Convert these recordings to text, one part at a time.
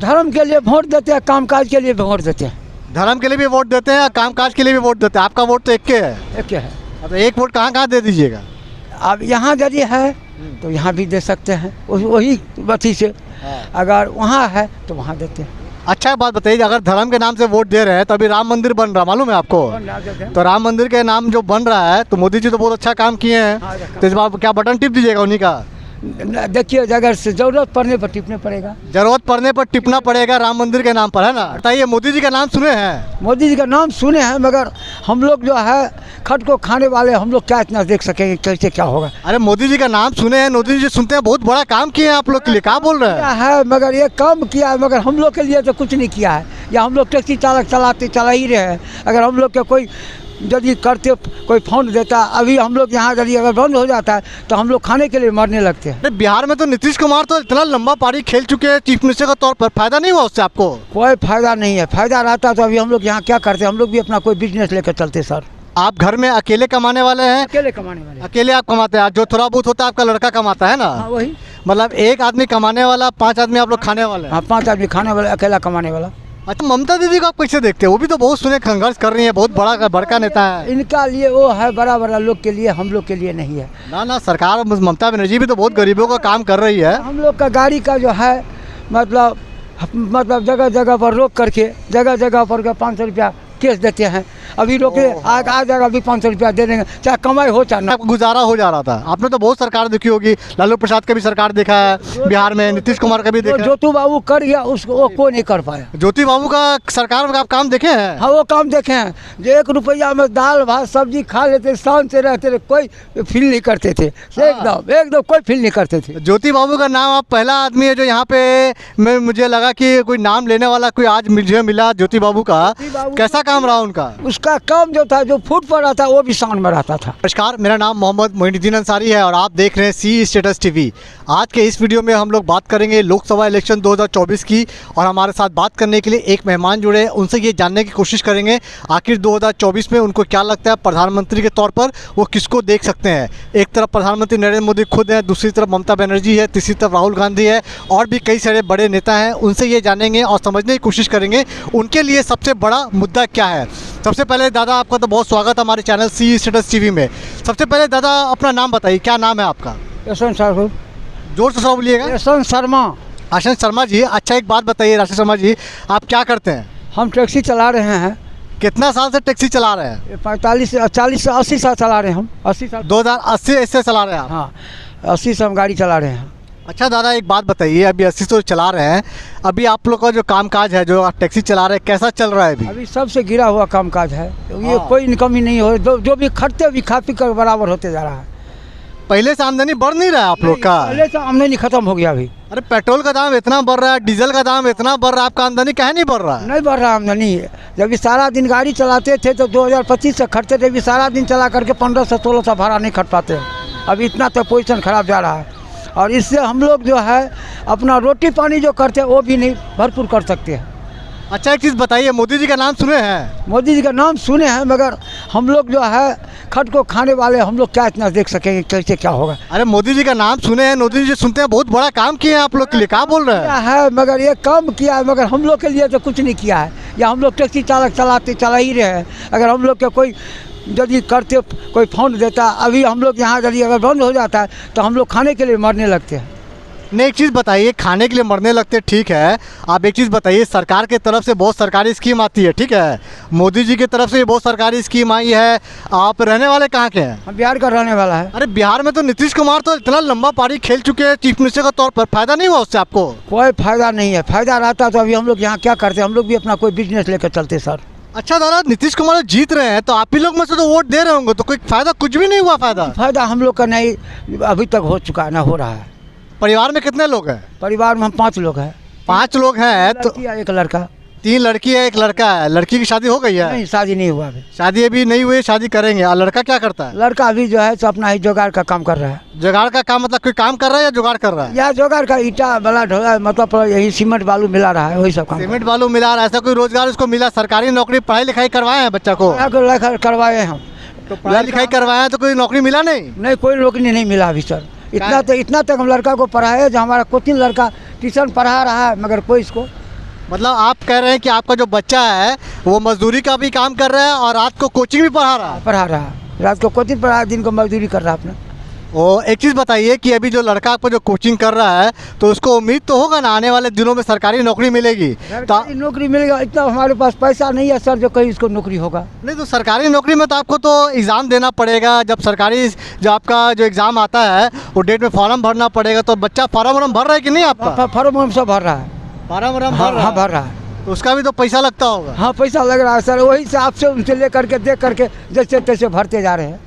धर्म के लिए वोट देते हैं, कामकाज के लिए भी वोट देते हैं। धर्म के लिए भी वोट देते हैं, कामकाज के लिए भी वोट देते हैं। आपका वोट तो एक के है। एक क्या है, अब एक वोट कहाँ कहाँ दे दीजिएगा? अब यहाँ यदि है तो यहाँ भी दे सकते हैं, वही बती से। अगर वहाँ है तो वहाँ देते हैं। अच्छा बात बताइए, अगर धर्म के नाम से वोट दे रहे हैं तो अभी राम मंदिर बन रहा, मालूम है आपको? तो राम मंदिर के नाम जो बन रहा है, तो मोदी जी तो बहुत अच्छा काम किए हैं, तो इस बार क्या बटन टिप दीजिएगा उन्हीं का? देखिए, अगर से जरूरत पड़ने पर टिपने पड़ेगा। जरूरत पड़ने पर टिपना पड़ेगा राम मंदिर के नाम पर, है ना? बताइए, मोदी जी का नाम सुने हैं? मोदी जी का नाम सुने हैं, मगर हम लोग जो है खट को खाने वाले, हम लोग क्या इतना देख सकेंगे कैसे क्या होगा? अरे मोदी जी का नाम सुने हैं, मोदी जी सुनते हैं, बहुत बड़ा काम किए हैं आप लोग के लिए, क्या बोल रहे हैं? है, मगर ये काम किया है, मगर हम लोग के लिए तो कुछ नहीं किया है। या हम लोग टैक्सी चालक चला ही रहे हैं। अगर हम लोग के कोई यदि करते, कोई फंड देता, अभी हम लोग यहाँ यदि अगर बंद हो जाता है तो हम लोग खाने के लिए मरने लगते हैं। अरे बिहार में तो नीतीश कुमार तो इतना लंबा पारी खेल चुके हैं चीफ मिनिस्टर के तौर पर, फायदा नहीं हुआ उससे आपको? कोई फायदा नहीं है। फायदा रहता तो अभी हम लोग यहाँ क्या करते? हम लोग भी अपना कोई बिजनेस लेकर चलते सर। आप घर में अकेले कमाने वाले हैं? अकेले कमाने वाले। अकेले आप कमाते हैं, जो थोड़ा बहुत होता है आपका लड़का कमाता है ना? हाँ, वही। मतलब एक आदमी कमाने वाला, 5 आदमी आप लोग खाने वाले हैं। हाँ, 5 आदमी खाने वाले, अकेला कमाने वाला। अच्छा, ममता दीदी को आप कैसे देखते हैं? वो भी तो बहुत सुने संघर्ष कर रही है, बहुत बड़का नेता है। इनका लिए वो है, बड़ा लोग के लिए, हम लोग के लिए नहीं है। ना सरकार ममता बनर्जी भी तो बहुत गरीबों का काम कर रही है। हम लोग का गाड़ी का जो है मतलब जगह जगह पर रोक करके, जगह जगह पर 500 रुपया केस देते हैं। अभी रोके आ जाएगा, अभी 500 रुपया दे देंगे, चाहे कमाई हो चाहे ना। गुजारा हो जा रहा था। आपने तो बहुत सरकार देखी होगी, लालू प्रसाद का भी सरकार देखा है बिहार में, नीतीश कुमार का भी देखा है। ज्योति बाबू कर गया, उसको वो कोई नहीं कर पाया। ज्योति बाबू का सरकार का काम देखे हैं? हाँ, वो काम देखे हैं। जो 1 रुपया में दाल भात सब्जी खा लेते, शांत से रहते थे, कोई फील नहीं करते थे। एकदम कोई फील नहीं करते थे। ज्योति बाबू का नाम, आप पहला आदमी है जो यहाँ पे मुझे लगा कि कोई नाम लेने वाला कोई आज मुझे मिला ज्योति बाबू का। कैसा काम रहा उनका? उसका काम जो था, जो फुट पर रहता, वो भी शान में रहता था। नमस्कार, मेरा नाम मोहम्मद मोइनुद्दीन अंसारी है और आप देख रहे हैं सी स्टेटस टीवी। आज के इस वीडियो में हम लोग बात करेंगे लोकसभा इलेक्शन 2024 की, और हमारे साथ बात करने के लिए एक मेहमान जुड़े हैं। उनसे ये जानने की कोशिश करेंगे आखिर 2024 में उनको क्या लगता है, प्रधानमंत्री के तौर पर वो किसको देख सकते हैं। एक तरफ प्रधानमंत्री नरेंद्र मोदी खुद हैं, दूसरी तरफ ममता बनर्जी है, तीसरी तरफ राहुल गांधी है, और भी कई सारे बड़े नेता हैं। उनसे ये जानेंगे और समझने की कोशिश करेंगे उनके लिए सबसे बड़ा मुद्दा क्या है। सबसे पहले दादा, आपका तो बहुत स्वागत है हमारे चैनल सी स्टेटस टीवी में। सबसे पहले दादा अपना नाम बताइए, क्या नाम है आपका? यशवंत शर्मा। जोर से बोलिएगा। यशवंत शर्मा। आशीष शर्मा जी। अच्छा, एक बात बताइए राशि शर्मा जी, आप क्या करते हैं? हम टैक्सी चला रहे हैं। कितना साल से टैक्सी चला रहे हैं? 45 से 40 से 80 साल चला रहे हैं हम। 80 साल। 2080 से चला रहे हैं आप? हाँ, 80 से हम गाड़ी चला रहे हैं। अच्छा दादा, एक बात बताइए, अभी 80 से चला रहे हैं, अभी आप लोग का जो कामकाज है, जो आप टैक्सी चला रहे हैं, कैसा चल रहा है अभी? अभी सबसे गिरा हुआ कामकाज है। ये कोई इनकम ही नहीं हो रही। जो भी खटते भी खा पी कर बराबर होते जा रहा है। पहले से आमदनी बढ़ नहीं रहा है आप लोग का? पहले से आमदनी खत्म हो गया अभी। अरे पेट्रोल का दाम इतना बढ़ रहा है, डीजल का दाम इतना बढ़ रहा है, आपका आमदनी काहे नहीं बढ़ रहा है? नहीं बढ़ रहा आमदनी। जब भी सारा दिन गाड़ी चलाते थे तो 2025 से खटते थे, भी सारा दिन चला करके 1500-1600 भाड़ा नहीं खट पाते। अभी इतना तो पोजीशन खराब जा रहा है, और इससे हम लोग जो है अपना रोटी पानी जो करते हैं वो भी नहीं भरपूर कर सकते हैं। अच्छा, एक चीज़ बताइए, मोदी जी का नाम सुने हैं? मोदी जी का नाम सुने हैं, मगर हम लोग जो है खट को खाने वाले, हम लोग क्या इतना देख सकेंगे कैसे क्या होगा? अरे मोदी जी का नाम सुने हैं, मोदी जी सुनते हैं, बहुत बड़ा काम किए हैं आप लोग के लिए, क्या बोल रहे हैं? मगर ये काम किया है, मगर हम लोग के लिए तो कुछ नहीं किया है। या हम लोग टैक्सी चालक चला ही रहे हैं। अगर हम लोग के कोई यदि करते, कोई फंड देता, अभी हम लोग यहाँ यदि अगर बंद हो जाता है तो हम लोग खाने के लिए मरने लगते हैं। नहीं, एक चीज़ बताइए, खाने के लिए मरने लगते ठीक है, आप एक चीज़ बताइए, सरकार के तरफ से बहुत सरकारी स्कीम आती है, ठीक है, मोदी जी की तरफ से बहुत सरकारी स्कीम आई है। आप रहने वाले कहाँ के हैं? हम बिहार का रहने वाला है। अरे बिहार में तो नीतीश कुमार तो इतना लंबा पारी खेल चुके हैं चीफ मिनिस्टर के तौर पर, फायदा नहीं हुआ उससे आपको? कोई फायदा नहीं है। फायदा रहता तो अभी हम लोग यहाँ क्या करते? हम लोग भी अपना कोई बिजनेस लेकर चलते सर। अच्छा दादा, नीतीश कुमार जीत रहे हैं तो आप ही लोग में से तो वोट दे रहे होंगे, तो कोई फायदा कुछ भी नहीं हुआ? फायदा हम लोग का नहीं अभी तक हो चुका है, ना हो रहा है। परिवार में कितने लोग हैं? परिवार में हम 5 लोग हैं। 5 लोग हैं तो 1 लड़का। 3 लड़की है, 1 लड़का है। लड़की की शादी हो गई है? नहीं, शादी नहीं हुआ अभी। शादी अभी नहीं हुई, शादी करेंगे। और लड़का क्या करता है? लड़का अभी जो है तो अपना ही जुगाड़ का काम कर रहा है। जुगाड़ का काम मतलब कोई काम कर रहा है या जुगाड़ कर रहा है? या जुगाड़ का ईटा वाला ढोला, मतलब यही सीमेंट बालू मिला रहा है, वही सब काम। सीमेंट बालू मिला रहा है, ऐसा कोई रोजगार उसको मिला? सरकारी नौकरी, पढ़ाई लिखाई करवाए हैं बच्चा को? करवाए हम। तो पढ़ाई लिखाई करवाया तो कोई नौकरी मिला नहीं? नहीं, कोई नौकरी नहीं मिला अभी सर। इतना तक हम लड़का को पढ़ाए, जो हमारा कोचिंग लड़का ट्यूशन पढ़ा रहा है, मगर कोई इसको मतलब आप कह रहे हैं कि आपका जो बच्चा है वो मजदूरी का भी काम कर रहा है और रात को कोचिंग भी पढ़ा रहा है। पढ़ा रहा है, रात को कोचिंग पढ़ा, दिन को मजदूरी कर रहा है अपना। और एक चीज़ बताइए कि अभी जो लड़का आपको जो कोचिंग कर रहा है तो उसको उम्मीद तो होगा ना आने वाले दिनों में सरकारी नौकरी मिलेगी। सरकारी नौकरी मिलेगा, इतना हमारे पास पैसा नहीं है सर जो कहीं इसको नौकरी होगा। नहीं तो सरकारी नौकरी में तो आपको तो एग्ज़ाम देना पड़ेगा। जब सरकारी जो आपका जो एग्ज़ाम आता है वो डेट में फॉर्म भरना पड़ेगा। तो बच्चा फॉर्म भर रहा है कि नहीं आपका? फॉर्म हम सब भर रहा है। फॉर्म हाँ भर रहा है। तो उसका भी तो पैसा लगता होगा। हाँ पैसा लग रहा है सर, वही से आपसे उनसे ले करके देख करके जैसे तैसे भरते जा रहे हैं।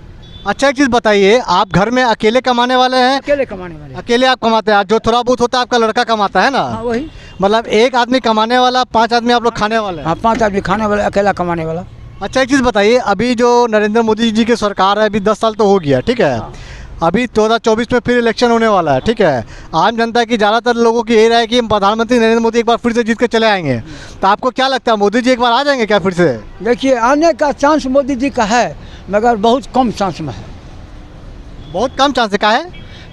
अच्छा एक चीज़ बताइए, आप घर में अकेले कमाने वाले हैं? अकेले कमाने वाले। अकेले आप कमाते हैं? जो थोड़ा बहुत होता है आपका लड़का कमाता है ना? हाँ वही। मतलब एक आदमी कमाने वाला, 5 आदमी आप लोग खाने वाले हैं? हाँ 5 आदमी खाने वाला, अकेला कमाने वाला। अच्छा एक चीज़ बताइए, अभी जो नरेंद्र मोदी जी की सरकार है अभी 10 साल तो हो गया, ठीक है। अभी 2024 में फिर इलेक्शन होने वाला है, ठीक है। आम जनता की ज़्यादातर लोगों की यही राय है कि प्रधानमंत्री नरेंद्र मोदी एक बार फिर से जीत के चले आएंगे। तो आपको क्या लगता है मोदी जी एक बार आ जाएंगे क्या फिर से? देखिए आने का चांस मोदी जी का है मगर बहुत कम चांस में है। बहुत कम चांस का है?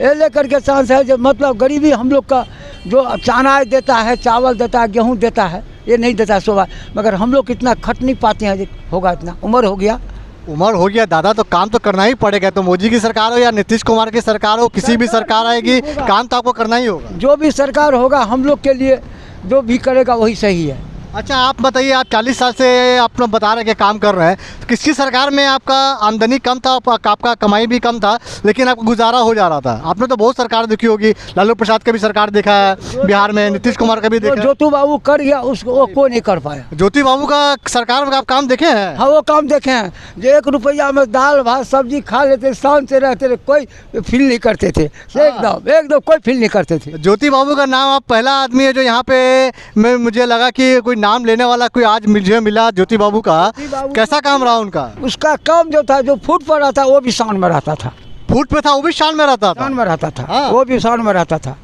ये लेकर के चांस है जो मतलब गरीबी हम लोग का जो अनाज देता है, चावल देता है, गेहूँ देता है, ये नहीं देता है सुबह। मगर हम लोग इतना खट नहीं पाते हैं, होगा इतना उम्र हो गया। उम्र हो गया दादा तो काम तो करना ही पड़ेगा। तो मोदी की सरकार हो या नीतीश कुमार की सरकार हो, किसी भी सरकार आएगी काम तो आपको करना ही होगा। जो भी सरकार होगा हम लोग के लिए जो भी करेगा वही सही है। अच्छा आप बताइए, आप 40 साल से आप लोग बता रहे हैं कि काम कर रहे हैं, तो किसकी सरकार में आपका आमदनी कम था, आपका कमाई भी कम था लेकिन आपको गुजारा हो जा रहा था? आपने तो बहुत सरकार देखी होगी, लालू प्रसाद का भी सरकार देखा है बिहार में, नीतीश कुमार का भी देखा है। ज्योति बाबू कर गया उसको वो कोई नहीं कर पाया। ज्योति बाबू का सरकार में आप काम देखे हैं? हाँ वो काम देखे हैं, जो 1 रुपया में दाल भात सब्जी खा लेते, शांत से रहते थे, कोई फील नहीं करते थे। एकदम कोई फील नहीं करते थे। ज्योति बाबू का नाम, आप पहला आदमी है जो यहाँ पे मुझे लगा कि कोई नाम लेने वाला कोई आज मुझे मिला ज्योति बाबू का। कैसा काम रहा उनका? उसका काम जो था, जो फुट पर रहता वो भी शान में रहता था। फुट पे था वो भी शान में रहता था? शान में रहता था। हाँ। वो भी शान में रहता था,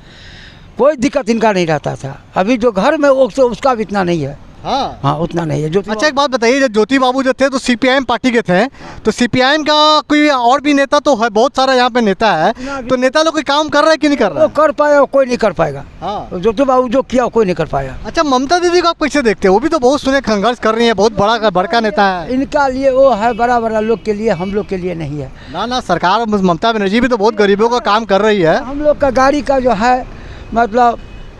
कोई दिक्कत इनका नहीं रहता था। अभी जो घर में वो उसका भी इतना नहीं है। हाँ हाँ उतना नहीं है। अच्छा एक बात बताइए, जब ज्योति बाबू जो थे तो सीपीआईएम पार्टी के थे, तो सीपीआईएम का कोई और भी नेता तो है, बहुत सारा यहाँ पे नेता है, तो नेता लोग कोई काम कर रहा है कि नहीं कर रहा? वो कर पाया, कोई नहीं कर पाएगा। हाँ। ज्योति बाबू जो किया कोई नहीं कर पाया। अच्छा ममता दीदी को आप कैसे देखते हैं? वो भी तो बहुत सुने संघर्ष कर रही है, बहुत बड़का नेता है। इनका लिए वो है बड़ा बड़ा लोग के लिए, हम लोग के लिए नहीं है। ना सरकार ममता बनर्जी भी तो बहुत गरीबों का काम कर रही है। हम लोग का गाड़ी का जो है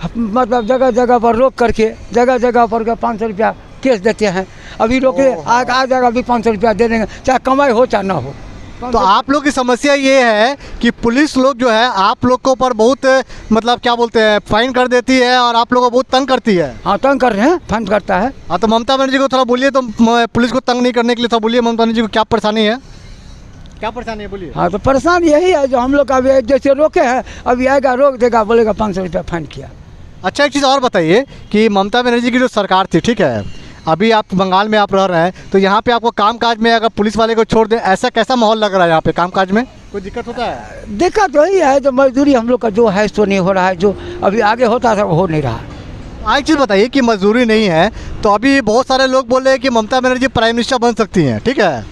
मतलब जगह जगह पर रोक करके, जगह जगह पर 500 रुपया केस देते हैं। अभी रोके आ जाएगा, अभी 500 रुपया दे देंगे, चाहे कमाई हो चाहे ना हो। तो आप लोग की समस्या ये है कि पुलिस लोग जो है आप लोग को पर बहुत मतलब क्या बोलते हैं फाइन कर देती है और आप लोग को बहुत तंग करती है। हाँ तंग कर रहे हैं, फाइन करता है। हाँ तो ममता बनर्जी को थोड़ा बोलिए, तो पुलिस को तंग नहीं करने के लिए थोड़ा बोलिए ममता बनर्जी को क्या परेशानी है, क्या परेशानी है बोलिए। हाँ तो परेशानी यही है जो हम लोग का जैसे रोके हैं, अभी आएगा रोक देगा, बोलेगा 500 रुपया फाइन किया। अच्छा एक चीज़ और बताइए कि ममता बनर्जी की जो सरकार थी, ठीक है, अभी आप बंगाल में आप रह रहे हैं, तो यहाँ पे आपको कामकाज में अगर पुलिस वाले को छोड़ दें, ऐसा कैसा माहौल लग रहा है यहाँ पे कामकाज में? कोई दिक्कत होता है? दिक्कत वही है जो मजदूरी हम लोग का जो है सो नहीं हो रहा है, जो अभी आगे होता था वो हो नहीं रहा। एक चीज़ बताइए कि मजदूरी नहीं है तो अभी बहुत सारे लोग बोल रहे हैं कि ममता बनर्जी प्राइम मिनिस्टर बन सकती हैं, ठीक है,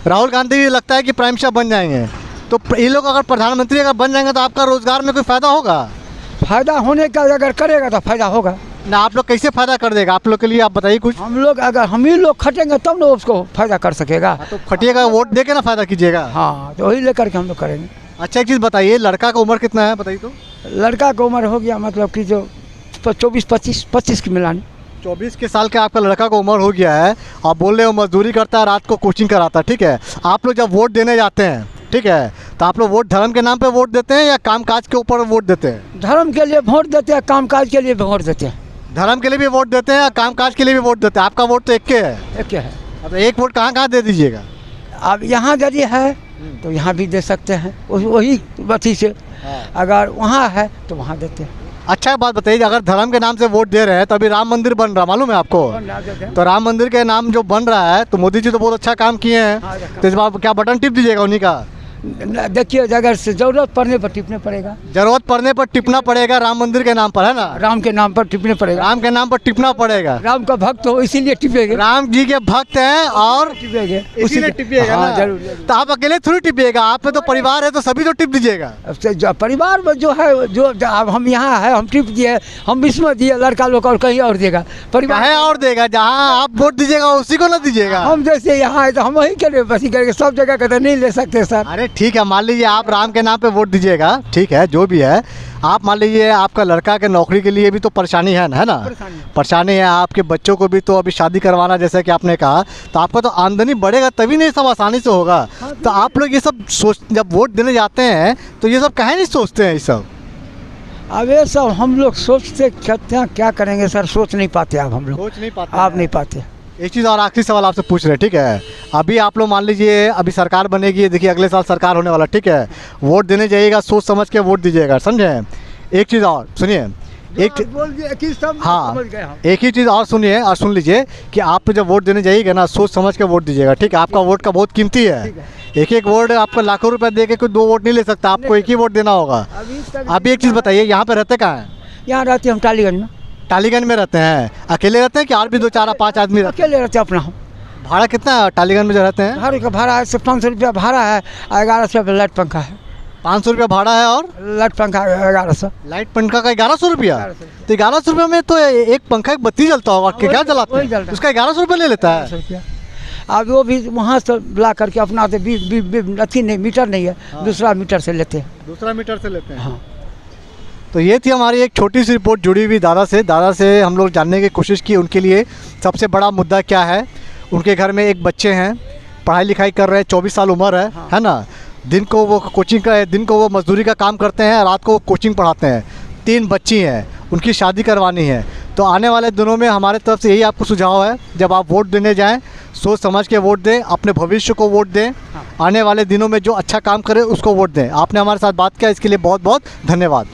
राहुल गांधी भी लगता है कि प्राइम मिनिस्टर बन जाएंगे, तो ये लोग अगर प्रधानमंत्री अगर बन जाएंगे तो आपका रोजगार में कोई फ़ायदा होगा? फायदा होने का अगर करेगा तो फायदा होगा ना। आप लोग कैसे फ़ायदा कर देगा आप लोग के लिए, आप बताइए कुछ। हम लोग अगर हम ही लोग खटेंगे तब ना उसको फायदा कर सकेगा। तो खटिएगा, वोट दे के ना फ़ायदा कीजिएगा। हाँ तो वही लेकर के हम लोग करेंगे। अच्छा एक चीज़ बताइए, लड़का का उम्र कितना है बताइए तो? लड़का का उम्र हो गया मतलब कि जो 24-25 की मिलानी। 24 के साल का आपका लड़का का उम्र हो गया है, आप बोल रहे हो मजदूरी करता है, रात को कोचिंग कराता है, ठीक है। आप लोग जब वोट देने जाते हैं, ठीक है, तो आप लोग वोट धर्म के नाम पे वोट देते हैं या कामकाज के ऊपर वोट देते हैं? धर्म के लिए वोट देते हैं, कामकाज के लिए वोट देते हैं। धर्म के लिए भी वोट देते हैं और कामकाज के लिए भी वोट देते हैं। आपका वोट तो एक के है। एक है। अब एक वोट कहाँ दे दीजिएगा? अब यहाँ यदि है तो यहाँ भी दे सकते हैं, वही बती से। अगर वहाँ है तो वहाँ देते हैं। अच्छा बात बताइए, अगर धर्म के नाम से वोट दे रहे हैं तो अभी राम मंदिर बन रहा, मालूम है आपको? तो राम मंदिर के नाम जो बन रहा है तो मोदी जी तो बहुत अच्छा काम किए हैं, तो इस बार क्या बटन टिप दीजिएगा उन्हीं का? देखिए अगर से ज़रूरत पड़ने पर टिपने पड़ेगा, जरूरत पड़ने पर टिपना पड़ेगा, राम मंदिर के नाम पर, है ना? राम के नाम पर टिपने पड़ेगा। राम के नाम पर टिपना पड़ेगा। राम का भक्त हो इसीलिए टिपेंगे, राम जी के भक्त हैं और टिपेंगे इसीलिए टिपिएगा हाँ, ना? जरूर जरूर। तो आप अकेले थोड़ी टिपिएगा, आप में तो परिवार है तो सभी तो टिप दीजिएगा। अब से परिवार में जो है अब हम यहाँ है, हम टिप दिए, हम इसमें दिए, लड़का लोग और कहीं और देगा, परिवार कहे और देगा, जहाँ आप वोट दीजिएगा उसी को ना दीजिएगा। हम जैसे यहाँ है तो हम वही के लिए बस करेंगे, सब जगह का तो नहीं ले सकते सर। अरे ठीक है, मान लीजिए आप राम के नाम पे वोट दीजिएगा, ठीक है, जो भी है। आप मान लीजिए आपका लड़का के नौकरी के लिए भी तो परेशानी है ना, परेशानी है। आपके बच्चों को भी तो अभी शादी करवाना, जैसे कि आपने कहा, तो आपका तो आमदनी बढ़ेगा तभी नहीं सब आसानी से होगा। तो आप लोग ये सब सोच, जब वोट देने जाते हैं तो ये सब काहे नहीं सोचते हैं ये सब? अब ये सब हम लोग सोचते कहते हैं, क्या करेंगे सर, सोच नहीं पाते अब हम लोग, सोच नहीं पाते, आप नहीं पाते। एक चीज़ और आखिरी सवाल आपसे पूछ रहे हैं, ठीक है? अभी आप लोग मान लीजिए अभी सरकार बनेगी, देखिए अगले साल सरकार होने वाला, ठीक है? वोट देने जाइएगा, सोच समझ के वोट दीजिएगा, समझे? एक चीज़ और सुनिए, हाँ, एक ही चीज़ और सुनिए और सुन लीजिए कि आप जब वोट देने जाइएगा ना, सोच समझ के वोट दीजिएगा, ठीक है? आपका वोट का बहुत कीमती है। एक एक वोट आपको लाखों रुपए दे के कोई 2 वोट नहीं ले सकता, आपको एक ही वोट देना होगा। अभी एक चीज़ बताइए, यहाँ पे रहते कहाँ हैं? यहाँ रहते हम टालीगंज में। टालीगंज में रहते हैं? अकेले रहते हैं कि और भी 2 4 5 आदमी रहते अकेले रहते अपना हम। हैं? भाड़ा कितना है टालीगंज में जो रहते हैं? घर का भाड़ा है 500 रुपया भाड़ा है, 1100 रुपया लाइट पंखा है। 500 रुपया भाड़ा है और लाइट पंखा 1100। लाइट पंखा का 1100 रुपया? तो 1100 रुपये में तो एक पंखा एक बत्ती जलता होगा, क्या जलाते वही हैं? जलता है। उसका 1100 रुपये ले लेता है? 1100 रुपया। अब वो भी वहाँ से ला करके अपना तो अथी नहीं, मीटर नहीं है, दूसरा मीटर से लेते हैं। दूसरा मीटर से लेते हैं। हाँ। तो ये थी हमारी एक छोटी सी रिपोर्ट जुड़ी हुई दादा से हम लोग जानने की कोशिश की उनके लिए सबसे बड़ा मुद्दा क्या है। उनके घर में एक बच्चे हैं, पढ़ाई लिखाई कर रहे हैं, 24 साल उम्र है ना? दिन को वो दिन को वो मजदूरी का काम करते हैं, रात को कोचिंग पढ़ाते हैं। 3 बच्ची हैं, उनकी शादी करवानी है। तो आने वाले दिनों में हमारे तरफ से यही आपको सुझाव है, जब आप वोट देने जाएं सोच समझ के वोट दें, अपने भविष्य को वोट दें, आने वाले दिनों में जो अच्छा काम करे उसको वोट दें। आपने हमारे साथ बात किया, इसके लिए बहुत बहुत धन्यवाद।